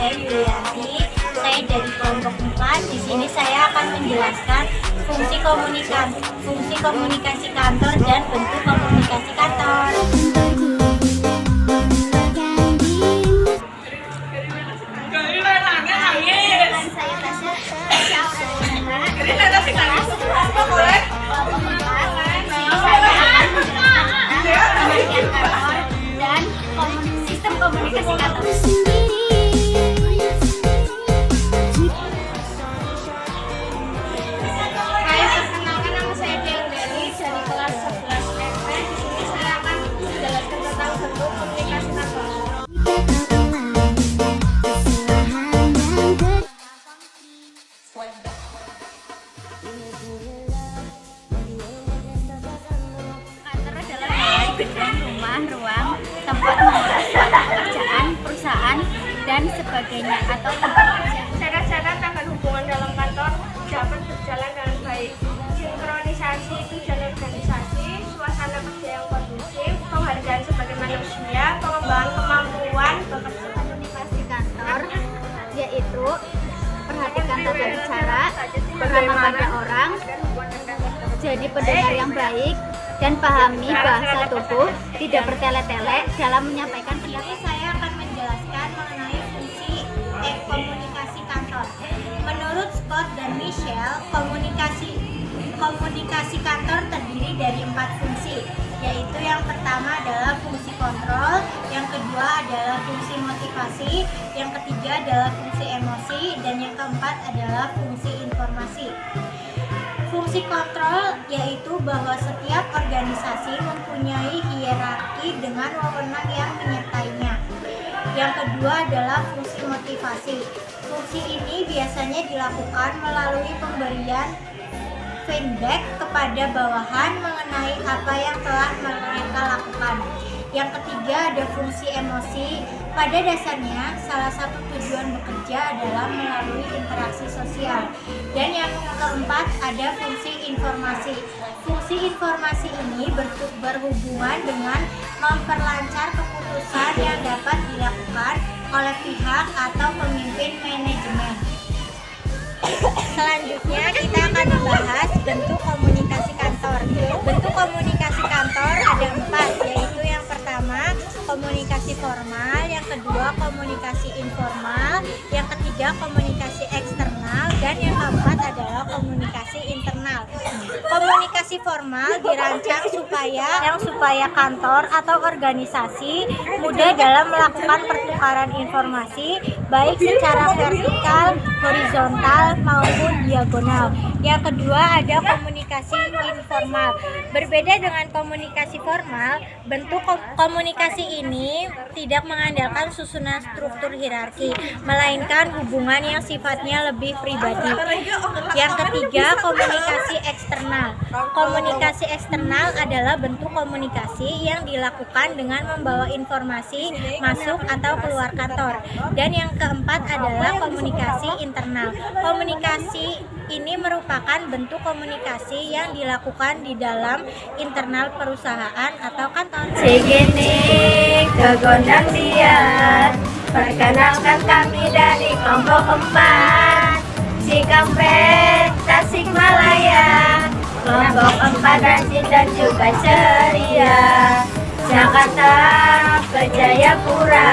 saya Yulianti. Saya dari kelompok 4. Di sini saya akan menjelaskan fungsi komunikasi kantor dan bentuk komunikasi kantor. Saya Tasya, dan sistem komunikasi kantor. Perkenalkan, nama saya Dewi dari kelas 11 SMP. Di sini saya akan menjelaskan tentang bentuk komunikasi kantor. Kantor adalah gedung, rumah, ruang, tempat mengurus suatu pekerjaan, perusahaan, dan sebagainya atau tempat kerja. Syarat-syarat agar hubungan dalam kantor dapat berjalan dengan baik. Sinkronisasi tujuan organisasi, suasana kerja yang kondusif, penghargaan sebagai manusia, pengembangan kemampuan bekerja. Komunikasi kantor yaitu perhatikan tata bicara, ramah pada orang, jadi pendengar yang baik, dan pahami bahasa tubuh, tidak bertele-tele dalam menyampaikan pendapat. Saya akan menjelaskan mengenai fungsi komunikasi kantor. Menurut Scott dan Michelle, komunikasi kantor terdiri dari 4 fungsi, yaitu yang pertama adalah fungsi kontrol, yang kedua adalah fungsi motivasi, yang ketiga adalah fungsi emosi, dan yang keempat adalah fungsi informasi. Fungsi kontrol yaitu bahwa setiap organisasi mempunyai hierarki dengan wewenang yang menyertainya. Yang kedua adalah fungsi motivasi. Fungsi ini biasanya dilakukan melalui pemberian feedback kepada bawahan mengenai apa yang telah mereka lakukan. Yang ketiga ada fungsi emosi. Pada dasarnya, salah satu tujuan bekerja adalah melalui interaksi sosial. Dan yang keempat ada fungsi informasi. Fungsi informasi ini berhubungan dengan memperlancar keputusan yang dapat dilakukan oleh pihak atau pemimpin manajemen. Selanjutnya kita akan membahas bentuk komunikasi kantor. Bentuk komunikasi kantor ada 4, yaitu yang pertama komunikasi formal, yang kedua komunikasi informal, yang ketiga komunikasi eksternal, dan yang keempat adalah komunikasi internal. Komunikasi formal dirancang supaya kantor atau organisasi mudah dalam melakukan pertukaran informasi baik secara vertikal, horizontal maupun diagonal. Yang kedua ada komunikasi informal. Berbeda dengan komunikasi formal, bentuk komunikasi ini tidak mengandalkan susunan struktur hierarki, melainkan hubungan yang sifatnya lebih pribadi. Yang ketiga, komunikasi eksternal. Komunikasi eksternal adalah bentuk komunikasi yang dilakukan dengan membawa informasi masuk atau keluar kantor. Dan yang keempat adalah komunikasi internal. Komunikasi ini merupakan bentuk komunikasi yang dilakukan di dalam internal perusahaan atau kantor. Segini kegondang dia, perkenalkan kami dari kelompok 4 Cikampek, Tasikmalaya. Kelompok 4 rajin dan juga ceria, Jakarta ke Jayapura,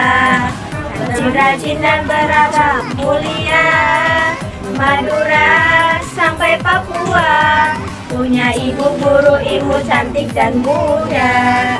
rajin dan beragam mulia, Madura sampai Papua, punya ibu guru ilmu cantik dan muda.